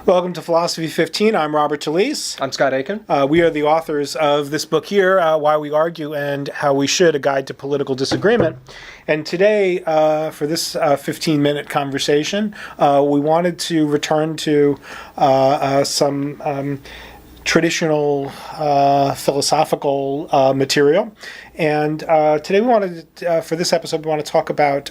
Welcome to Philosophy15. I'm Robert Talisse. I'm Scott Aikin. We are the authors of this book here, Why We Argue and How We Should, A Guide to Political Disagreement. And today, for this 15-minute conversation, we wanted to return to some traditional philosophical material. And today we wanted, for this episode, we want to talk about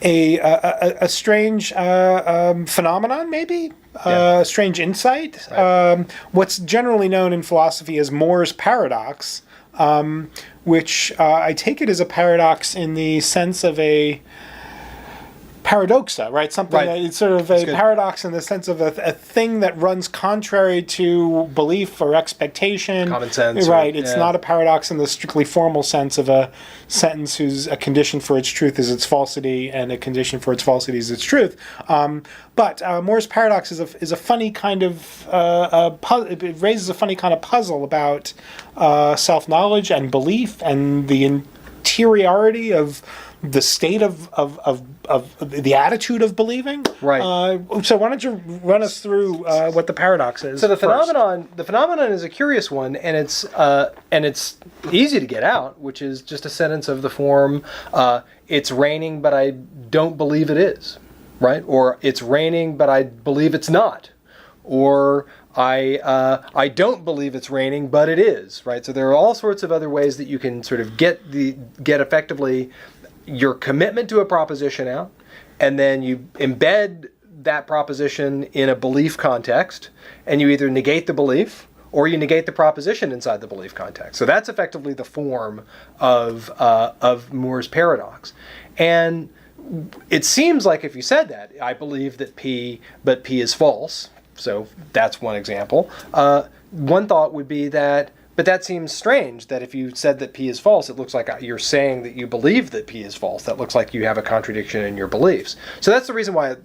a strange phenomenon, maybe? A strange insight. Right. What's generally known in philosophy as Moore's paradox, which I take it as a paradox in the sense of a paradoxa, right? Something that it's sort of a paradox in the sense of a thing that runs contrary to belief or expectation. Common sense. Right. It's not a paradox in the strictly formal sense of a sentence whose a condition for its truth is its falsity and a condition for its falsity is its truth. But Moore's paradox is a funny kind of it raises a funny kind of puzzle about self-knowledge and belief and the interiority of the state of the attitude of believing. Right. So why don't you run us through what the paradox is? So the phenomenon is a curious one, and it's easy to get out, which is just a sentence of the form, "It's raining, but I don't believe it is," right? Or "It's raining, but I believe it's not," or I don't believe it's raining, but it is, right? So there are all sorts of other ways that you can sort of get effectively your commitment to a proposition out, and then you embed that proposition in a belief context, and you either negate the belief or you negate the proposition inside the belief context. So that's effectively the form of Moore's paradox. And it seems like if you said that, I believe that P, but P is false. So that's one example. One thought would be that, but that seems strange that if you said that P is false, it looks like you're saying that you believe that P is false. That looks like you have a contradiction in your beliefs. So that's the reason why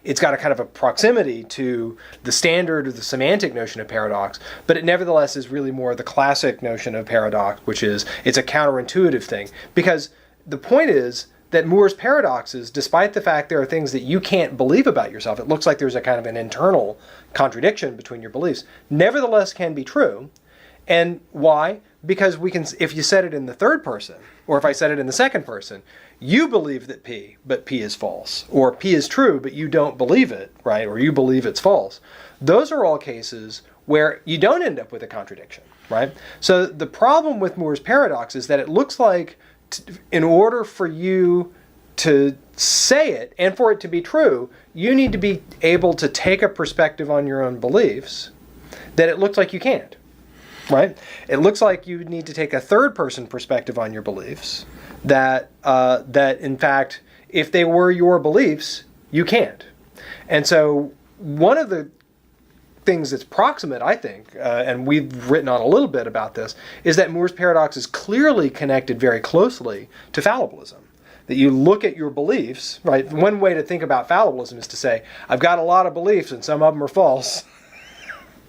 it's got a kind of a proximity to the standard or the semantic notion of paradox, but it nevertheless is really more the classic notion of paradox, which is it's a counterintuitive thing. Because the point is that Moore's paradoxes, despite the fact there are things that you can't believe about yourself, it looks like there's a kind of an internal contradiction between your beliefs, nevertheless can be true. And why? Because we can, if you said it in the third person, or if I said it in the second person, you believe that P, but P is false, or P is true, but you don't believe it, right? Or you believe it's false. Those are all cases where you don't end up with a contradiction, right? So the problem with Moore's paradox is that it looks like in order for you to say it and for it to be true, you need to be able to take a perspective on your own beliefs that it looks like you can't, right? It looks like you need to take a third-person perspective on your beliefs that in fact, if they were your beliefs, you can't. And so one of the things that's proximate, I think, and we've written on a little bit about this, is that Moore's paradox is clearly connected very closely to fallibilism. That you look at your beliefs, right? One way to think about fallibilism is to say, I've got a lot of beliefs and some of them are false.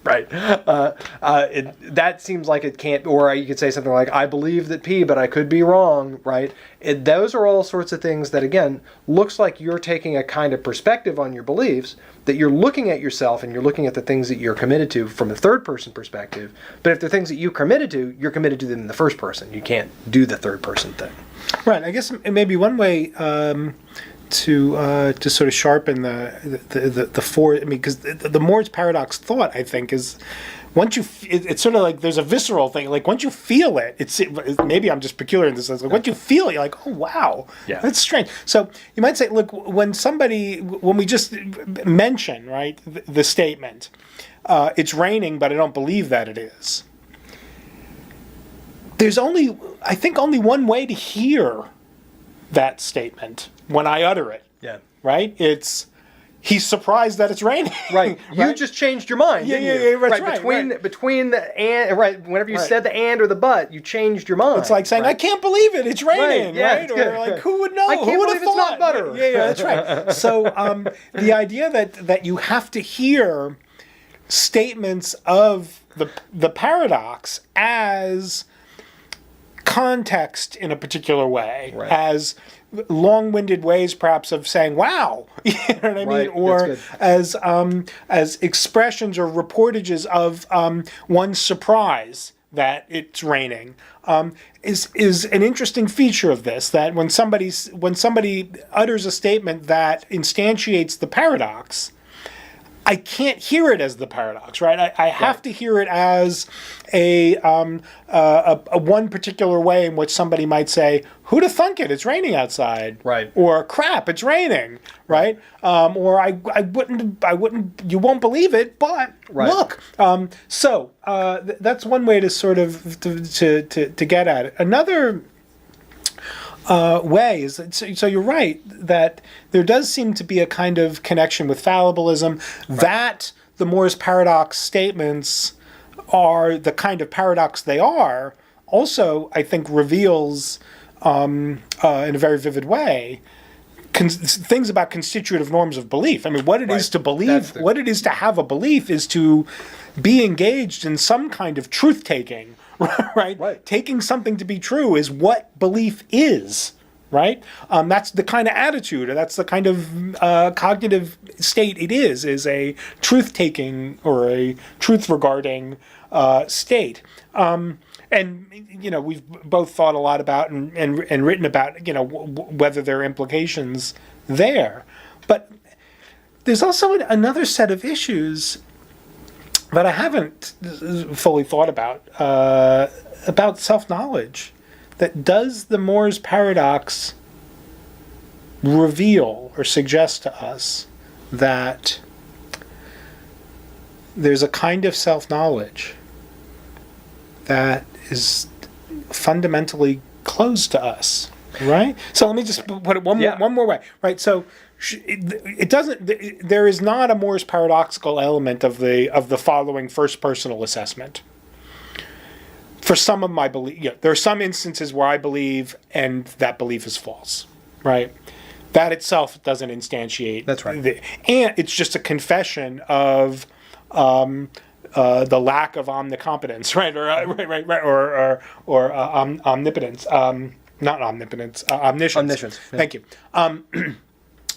Right. That seems like it can't, or you could say something like, I believe that P, but I could be wrong, right? Those are all sorts of things that, again, looks like you're taking a kind of perspective on your beliefs, that you're looking at yourself and you're looking at the things that you're committed to from a third-person perspective. But if they're things that you're committed to them in the first person. You can't do the third-person thing. Right. I guess maybe one way to sort of sharpen the four. I mean, because the Moore's paradox thought, I think, is once you, it's sort of like there's a visceral thing. Like once you feel it, maybe I'm just peculiar in this sense. Like once you feel it, you're like, oh wow, that's strange. So you might say, look, when we just mention, right, the statement, it's raining, but I don't believe that it is. There's only one way to hear that statement when I utter it. Yeah. Right? He's surprised that it's raining. Right. You just changed your mind, didn't you? Yeah, right. Between the and, right, whenever you said the and or the but, you changed your mind. It's like saying, I can't believe it, it's raining, right? Or like, who would know? I can't believe it's not butter. Yeah, that's right. So the idea that you have to hear statements of the paradox as context in a particular way, Right. as long-winded ways perhaps of saying wow, you know what I mean, Right, or as expressions or reportages of one's surprise that it's raining, is an interesting feature of this, that when somebody utters a statement that instantiates the paradox, I can't hear it as the paradox, right? I have to hear it as a one particular way in which somebody might say, "Who'da thunk it? It's raining outside," Right? Or "Crap, it's raining," right? Or I wouldn't, you won't believe it, but look. So that's one way to sort of to get at it. Another way is so you're right that there does seem to be a kind of connection with fallibilism, that the Moore's paradox statements are the kind of paradox they are, also I think reveals in a very vivid way things about constitutive norms of belief. I mean, what it is to believe, what it is to have a belief, is to be engaged in some kind of truth-taking, right? Taking something to be true is what belief is, right? That's the kind of attitude, or that's the kind of cognitive state it is a truth-taking or a truth-regarding state. And, you know, we've both thought a lot about and written about, you know, whether there are implications there. But there's also another set of issues that I haven't fully thought about self-knowledge. That does the Moore's paradox reveal or suggest to us that there's a kind of self-knowledge that is fundamentally closed to us, right? So let me just put it one more way, right? So it doesn't. There is not a Moore's paradoxical element of the following first personal assessment. For some of my belief, there are some instances where I believe and that belief is false, right? That itself doesn't instantiate. That's right. And it's just a confession of the lack of omnicompetence, right? Or omnipotence. Not omnipotence. Omniscience. Omniscience. Yeah. Thank you.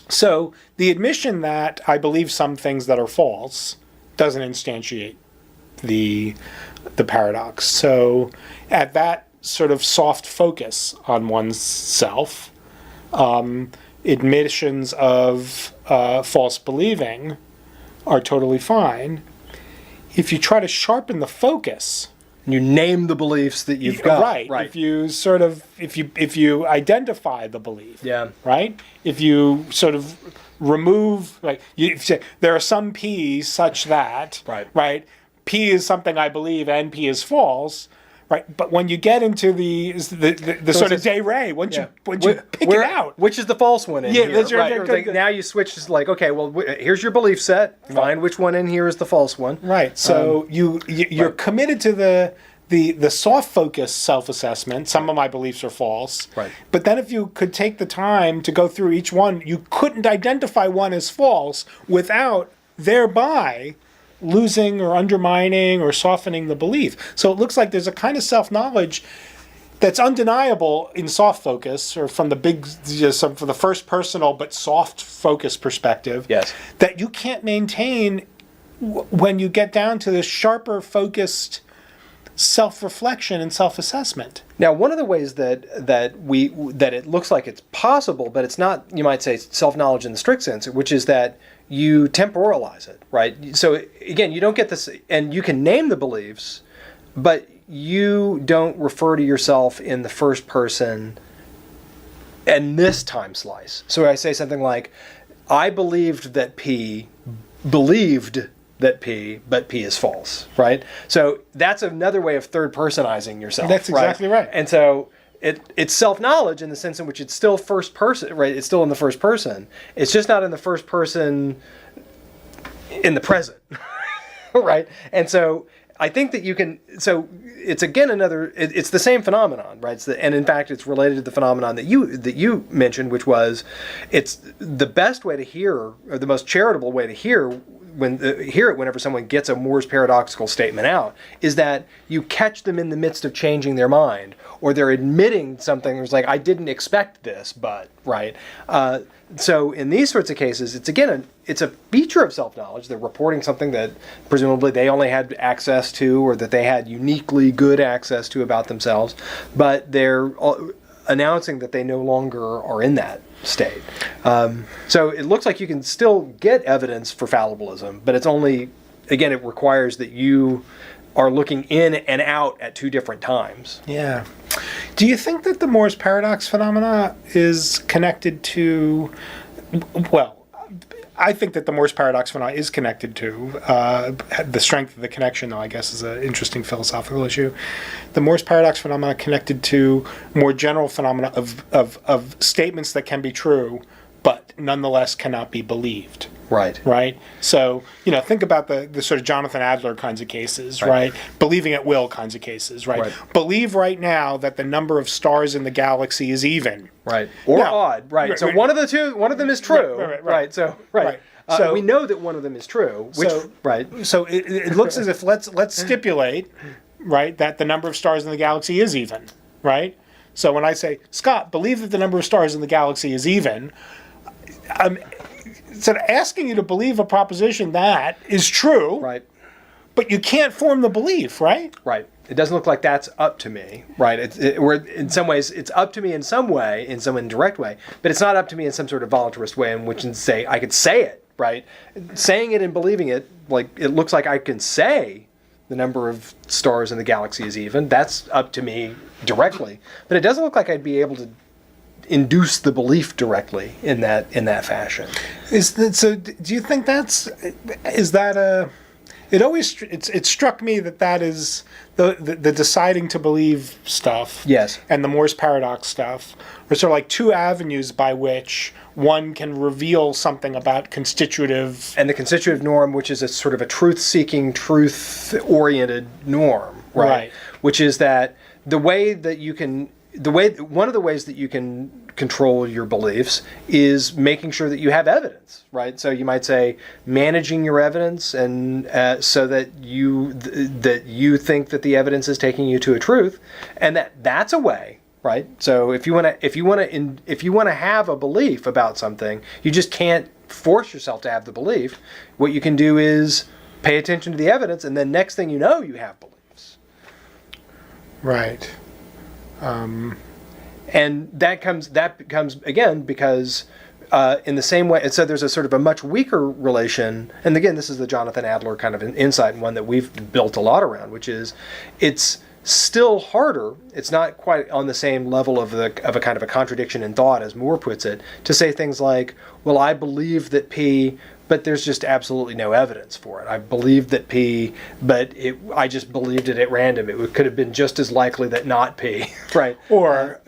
So the admission that I believe some things that are false doesn't instantiate the paradox. So at that sort of soft focus on one's self, admissions of false believing are totally fine. If you try to sharpen the focus, you name the beliefs that you've got. Right. If you sort of, if you identify the belief. Yeah. Right. If you sort of remove, like, you say there are some P's such that. Right. P is something I believe and P is false. Right, but when you get into the sort of de re, once you pick it out, which is the false one in here? That's right. Like, now you switch to like, okay, well, here's your belief set. Find which one in here is the false one. Right. So you're committed to the soft focus self-assessment. Some of my beliefs are false. Right. But then if you could take the time to go through each one, you couldn't identify one as false without thereby losing or undermining or softening the belief. So it looks like there's a kind of self-knowledge that's undeniable in soft focus, or from the for the first personal but soft focus perspective. Yes. That you can't maintain when you get down to the sharper focused self-reflection and self-assessment. Now, one of the ways that it looks like it's possible, but it's not, you might say, self-knowledge in the strict sense, which is that you temporalize it, right? So again, you don't get this, and you can name the beliefs, but you don't refer to yourself in the first person in this time slice. So I say something like, I believed that P believed that P, but P is false, right? So that's another way of third-personizing yourself. That's exactly right. And so it's self-knowledge in the sense in which it's still first person, right? It's still in the first person. It's just not in the first person in the present, right? And so I think that you can, so it's again it's the same phenomenon, right? And in fact, it's related to the phenomenon that you mentioned, which was, it's the best way to hear, or the most charitable way to hear hear it whenever someone gets a Moore's paradoxical statement out, is that you catch them in the midst of changing their mind, or they're admitting something that's like, I didn't expect this, but, right? So in these sorts of cases, it's a feature of self-knowledge. They're reporting something that presumably they only had access to, or that they had uniquely good access to about themselves, but they're announcing that they no longer are in that state. So it looks like you can still get evidence for fallibilism, but it's only, again, it requires that you are looking in and out at two different times. Yeah. Do you think that the Moore's paradox phenomena is connected to, well, I think that the Moore's paradox phenomena is connected to the strength of the connection, though, I guess, is an interesting philosophical issue. The Moore's paradox phenomena connected to more general phenomena of statements that can be true, but nonetheless cannot be believed. Right. Right? So, think about the sort of Jonathan Adler kinds of cases, right? Believing at will kinds of cases, right? Believe right now that the number of stars in the galaxy is even. Right. Or odd, right. So one of them is true. Right. So we know that one of them is true. So it looks as if let's stipulate, right, that the number of stars in the galaxy is even, right? So when I say, Scott, believe that the number of stars in the galaxy is even, I'm sort of asking you to believe a proposition that is true, right? But you can't form the belief, right? Right. It doesn't look like that's up to me, right? In some ways, it's up to me in some way, in some indirect way, but it's not up to me in some sort of voluntarist way in which I could say it, right? Saying it and believing it, like it looks like I can say the number of stars in the galaxy is even. That's up to me directly, but it doesn't look like I'd be able to induce the belief directly in that fashion. So do you think it struck me that is the deciding to believe stuff, yes, and the Moore's paradox stuff are sort of like two avenues by which one can reveal something about constitutive, and the constitutive norm, which is a sort of a truth-seeking, truth-oriented norm, right? Which is that one of the ways that you can control your beliefs is making sure that you have evidence, right? So you might say managing your evidence, and so that you think that the evidence is taking you to a truth, and that's a way, right? So if you want to have a belief about something, you just can't force yourself to have the belief. What you can do is pay attention to the evidence, and then next thing you know, you have beliefs. Right. And that becomes again because in the same way, and so there's a sort of a much weaker relation. And again, this is the Jonathan Adler kind of an insight, and one that we've built a lot around, which is it's still harder. It's not quite on the same level of a kind of a contradiction in thought, as Moore puts it, to say things like, "Well, I believe that P." But there's just absolutely no evidence for it. I believed that P, but I just believed it at random. It could have been just as likely that not P, right? Or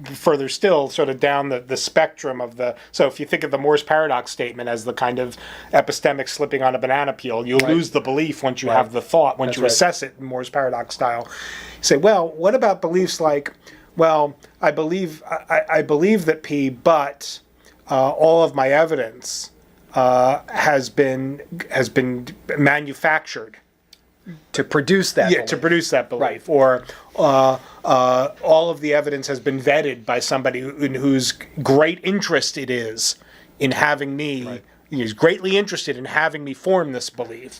further still, sort of down the spectrum of so if you think of the Moore's paradox statement as the kind of epistemic slipping on a banana peel, you lose the belief once you have the thought, once you assess it in Moore's paradox style. You say, well, what about beliefs like, well, I believe that P, but all of my evidence has been manufactured to produce that belief. To produce that belief, or all of the evidence has been vetted by somebody in whose great interest it is in having me. He's greatly interested in having me form this belief.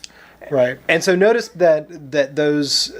Right. And so notice that those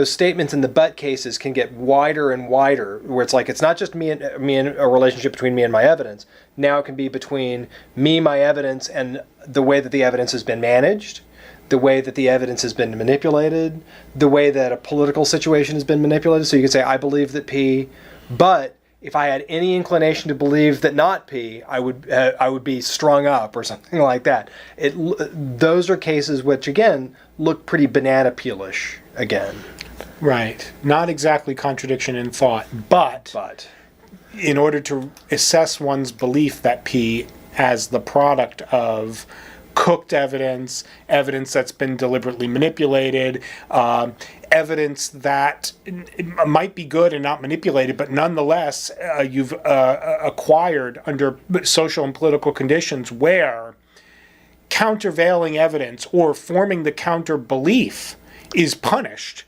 statements in the but cases can get wider and wider, where it's like it's not just me and a relationship between me and my evidence. Now it can be between me, my evidence, and the way that the evidence has been managed, the way that the evidence has been manipulated, the way that a political situation has been manipulated. So you can say, I believe that P, but if I had any inclination to believe that not P, I would be strung up or something like that. Those are cases which, again, look pretty banana peelish again. Right. Not exactly contradiction in thought, but in order to assess one's belief that P as the product of cooked evidence that's been deliberately manipulated, evidence that might be good and not manipulated, but nonetheless you've acquired under social and political conditions where countervailing evidence or forming the counter belief is punished,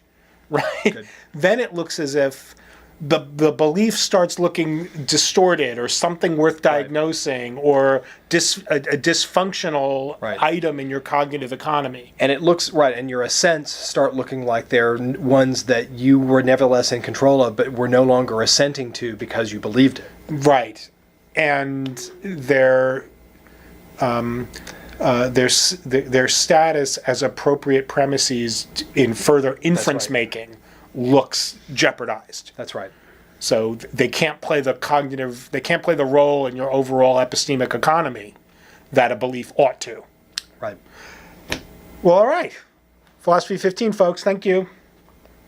right? Good. Then it looks as if the belief starts looking distorted or something worth diagnosing or a dysfunctional item in your cognitive economy. And it looks and your assents start looking like they're ones that you were nevertheless in control of, but were no longer assenting to because you believed it. Right, and their status as appropriate premises in further inference making looks jeopardized. That's right. So they can't play the role in your overall epistemic economy that a belief ought to. Right. Well, all right. Philosophy 15, folks. Thank you.